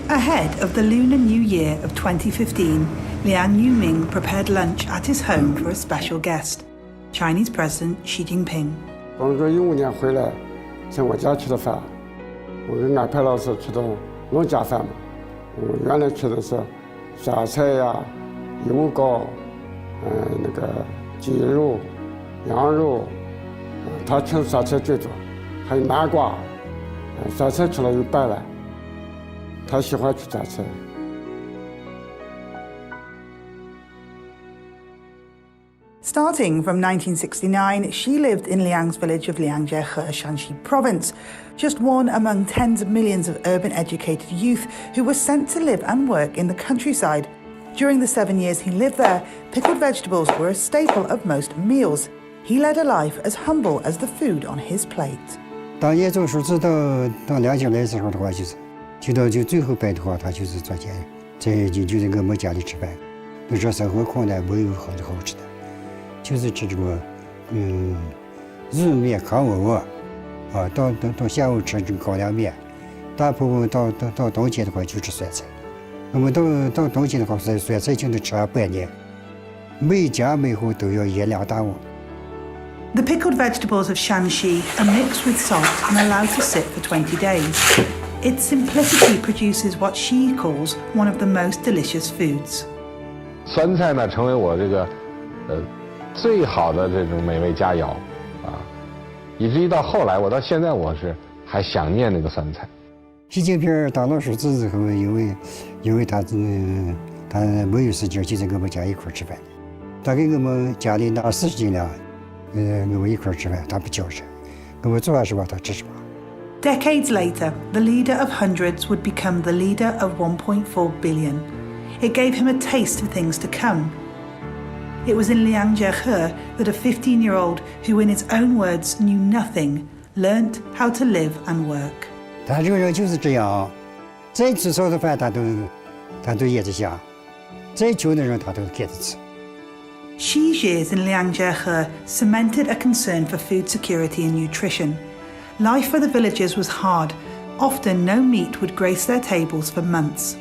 Ahead of the Lunar New Year of 2015, Liang Yuming prepared lunch at his home for a special guest, Chinese President Xi Jinping. 我2015年回来，在我家吃的饭，我跟安排老师吃的农家饭嘛。我原来吃的是酸菜呀、油糕，那个鸡肉、羊肉，他吃酸菜最多，还有南瓜，酸菜吃了有半碗，他喜欢吃酸菜。Starting from 1969, she lived in Liang's village of Liangjie, Shanxi province, just one among tens of millions of urban educated youth who were sent to live and work in the countryside. During the 7 years he lived there, pickled vegetables were a staple of most meals. He led a life as humble as the food on his plate. 当严重数字到2级来的时候的话，就最后拜托他就是做监，就是我们家里吃饭，那时候生活困难，没有好吃的。就是吃这个，日面糠窝，到下午吃这个高粱面，大部分到冬天的话就吃酸菜。那么到冬天的话，酸菜就能吃上半年，每家每户都要1、2大碗。The pickled vegetables of Shanxi are mixed with salt and allowed to sit for 20 days. Its simplicity produces what Xi calls one of the most delicious foods. 酸菜呢，成为我这个最好的这种美味佳肴啊，以至于到后来，我到现在我是还想念那个酸菜。习近平当了数字之后，因为他没有时间就在我们家一块吃饭，他给我们家里拿40斤粮，我们一块吃饭，他不叫什，我们做完什么他吃什么。Decades later, the leader of hundreds would become the leader of 1.4 billion. It gave him a taste of things to come. It was in Liangjie that a 15-year-old who, in his own words, knew nothing, learnt how to live and work. 他这个人就是这样，再吃少的饭他都咽着下，再穷的人他都给着吃。Xi's years in Liangjie cemented a concern for food security and nutrition. Life for the villagers was hard. Often no meat would grace their tables for months.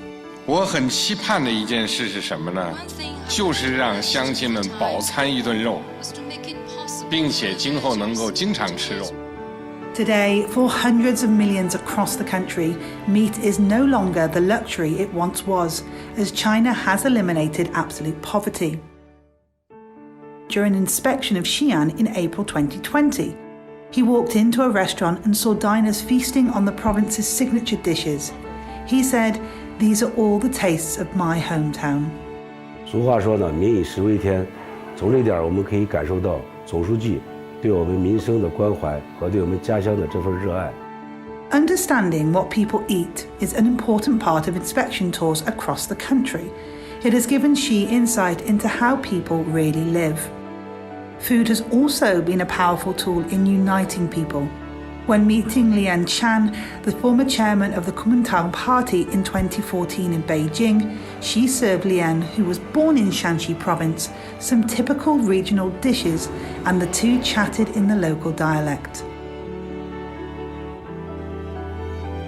我很期盼的一件事是什么呢？就是让乡亲们饱餐一顿肉，并且今后能够经常吃肉。Today, for hundreds of millions across the country, meat is no longer the luxury it once was, as China has eliminated absolute poverty. During an inspection of Xi'an in April 2020, he walked into a restaurant and saw diners feasting on the province's signature dishes. He said, "These are all the tastes of my hometown." 俗话说呢，民以食为天。从这点我们可以感受到总书记对我们民生的关怀和对我们家乡的这份热爱。Understanding what people eat is an important part of inspection tours across the country. It has given Xi insight into how people really live. Food has also been a powerful tool in uniting people. When meeting Lian Chan, the former chairman of the Kuomintang Party in 2014 in Beijing, Xi served Lian, who was born in Shanxi province, some typical regional dishes, and the two chatted in the local dialect.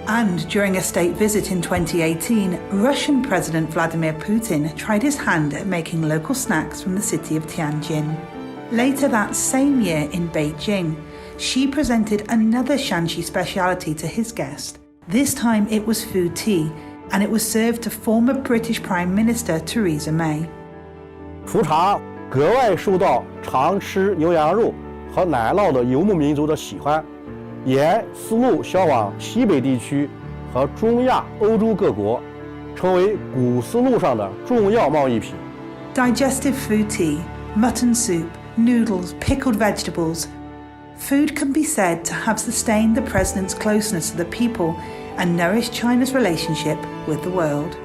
And during a state visit in 2018, Russian President Vladimir Putin tried his hand at making local snacks from the city of Tianjin. Later that same year in Beijing, Xi presented another Shanxi speciality to his guest. This time it was food tea, and it was served to former British Prime Minister Theresa May. 福茶格外受到常吃牛羊肉和奶酪的游牧民族的喜欢，沿丝路销往西北地区和中亚、欧洲各国，成为古丝路上的重要贸易品。Digestive food tea, mutton soup, noodles, pickled vegetables. Food can be said to have sustained the president's closeness to the people and nourished China's relationship with the world.